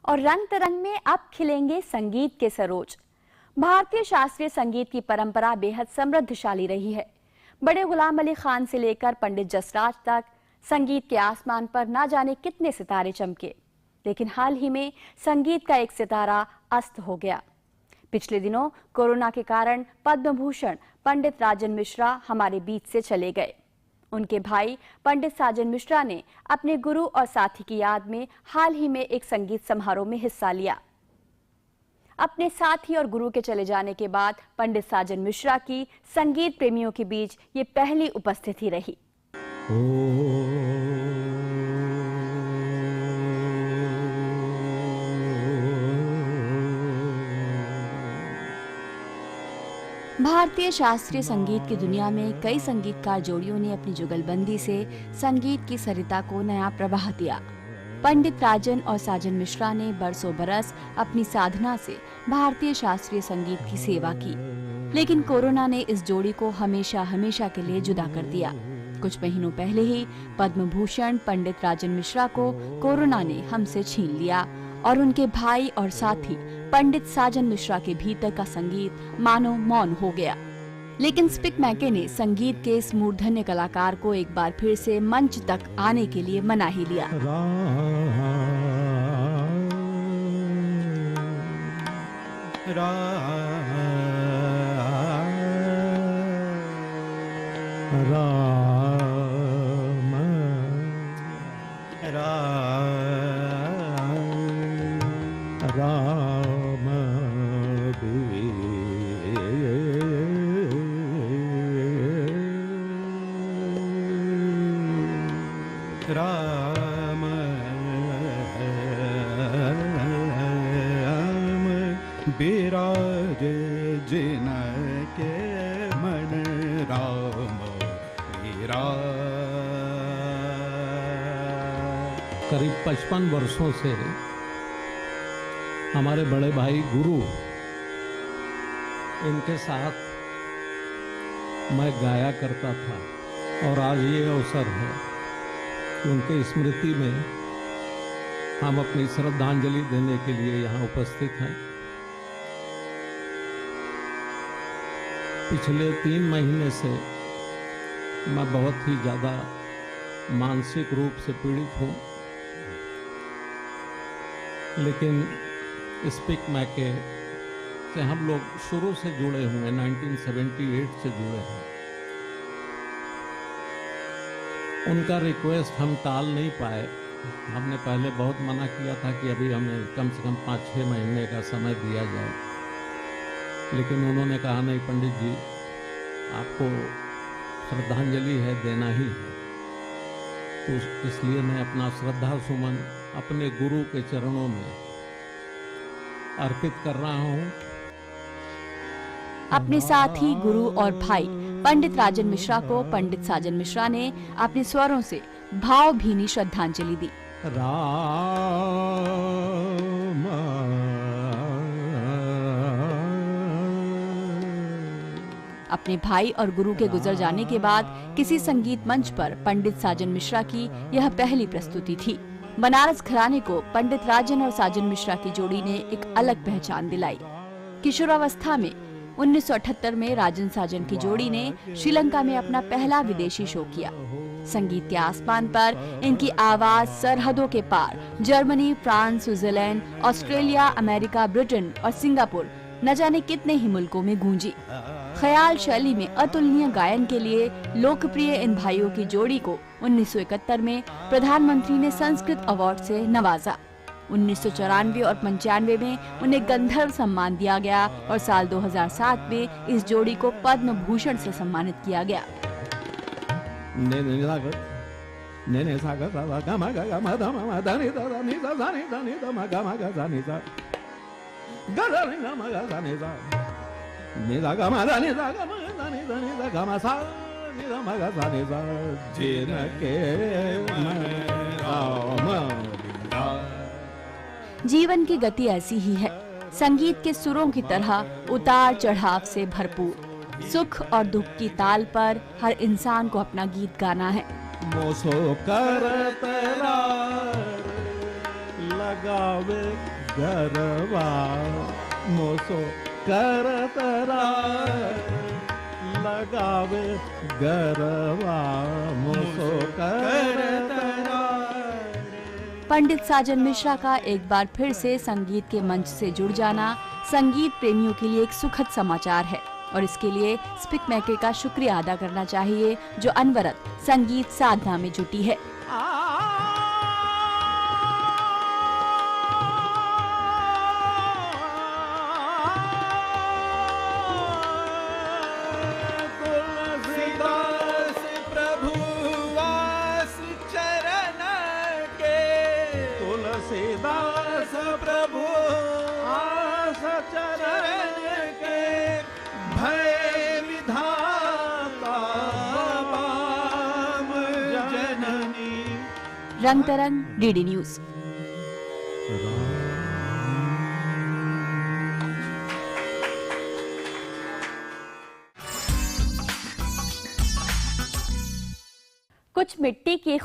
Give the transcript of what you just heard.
और रंग तरंग में अब खिलेंगे संगीत के सरोज। भारतीय शास्त्रीय संगीत की परंपरा बेहद समृद्धशाली रही है। बड़े गुलाम अली खान से लेकर पंडित जसराज तक संगीत के आसमान पर ना जाने कितने सितारे चमके, लेकिन हाल ही में संगीत का एक सितारा अस्त हो गया। पिछले दिनों कोरोना के कारण पद्म भूषण पंडित राजन मिश्रा हमारे बीच से चले गए। उनके भाई पंडित साजन मिश्रा ने अपने गुरु और साथी की याद में हाल ही में एक संगीत समारोह में हिस्सा लिया। अपने साथी और गुरु के चले जाने के बाद पंडित साजन मिश्रा की संगीत प्रेमियों के बीच ये पहली उपस्थिति रही। भारतीय शास्त्रीय संगीत की दुनिया में कई संगीतकार जोड़ियों ने अपनी जुगलबंदी से संगीत की सरिता को नया प्रवाह दिया। पंडित राजन और साजन मिश्रा ने बरसों बरस अपनी साधना से भारतीय शास्त्रीय संगीत की सेवा की, लेकिन कोरोना ने इस जोड़ी को हमेशा हमेशा के लिए जुदा कर दिया। कुछ महीनों पहले ही पद्म भूषण पंडित राजन मिश्रा को कोरोना ने हमसे छीन लिया और उनके भाई और साथी पंडित साजन मिश्रा के भीतर का संगीत मानो मौन हो गया। लेकिन स्पिक मैके ने संगीत के इस मूर्धन्य कलाकार को एक बार फिर से मंच तक आने के लिए मना ही लिया। राम बिराज जिन के मन राम बिराज। करीब 55 वर्षों से हमारे बड़े भाई गुरु, इनके साथ मैं गाया करता था और आज ये अवसर है कि उनके स्मृति में हम अपनी श्रद्धांजलि देने के लिए यहाँ उपस्थित हैं। पिछले 3 महीने से मैं बहुत ही ज़्यादा मानसिक रूप से पीड़ित हूँ, लेकिन स्पिक मैके से हम लोग शुरू से जुड़े हुए 1978 से जुड़े हैं। उनका रिक्वेस्ट हम टाल नहीं पाए। हमने पहले बहुत मना किया था कि अभी हमें कम से कम 5-6 महीने का समय दिया जाए, लेकिन उन्होंने कहा नहीं पंडित जी, आपको श्रद्धांजलि है, देना ही है। तो इसलिए मैं अपना श्रद्धा सुमन अपने गुरु के चरणों में अर्पित कर रहा हूँ। अपने साथी गुरु और भाई पंडित राजन मिश्रा को पंडित साजन मिश्रा ने अपने स्वरों से भावभीनी श्रद्धांजलि दी। अपने भाई और गुरु के गुजर जाने के बाद किसी संगीत मंच पर पंडित साजन मिश्रा की यह पहली प्रस्तुति थी। बनारस घराने को पंडित राजन और साजन मिश्रा की जोड़ी ने एक अलग पहचान दिलाई। किशोरावस्था में 1978 में राजन साजन की जोड़ी ने श्रीलंका में अपना पहला विदेशी शो किया। संगीत के आसमान पर इनकी आवाज सरहदों के पार Germany, France, Switzerland, Australia, America, Britain और सिंगापुर न जाने कितने ही मुल्कों में गूंजी। ख्याल शैली में अतुलनीय गायन के लिए लोकप्रिय इन भाइयों की जोड़ी को 1971 में प्रधानमंत्री ने संस्कृत अवार्ड से नवाजा। 1994 और 95 में उन्हें गंधर्व सम्मान दिया गया और साल 2007 में इस जोड़ी को पद्म भूषण से सम्मानित किया गया। जीवन की गति ऐसी ही है, संगीत के सुरों की तरह उतार चढ़ाव से भरपूर। सुख और दुख की ताल पर हर इंसान को अपना गीत गाना है। मोसो कर लगावे गरबा मोसो करतरा लगावे गरबा मोसो करतरा। पंडित साजन मिश्रा का एक बार फिर से संगीत के मंच से जुड़ जाना संगीत प्रेमियों के लिए एक सुखद समाचार है और इसके लिए स्पिक मैके का शुक्रिया अदा करना चाहिए जो अनवरत संगीत साधना में जुटी है। तुलसीदास प्रभु आस चरण के भय विधाता पाम जननी। रंग तरंग डीडी न्यूज। कुछ मिट्टी के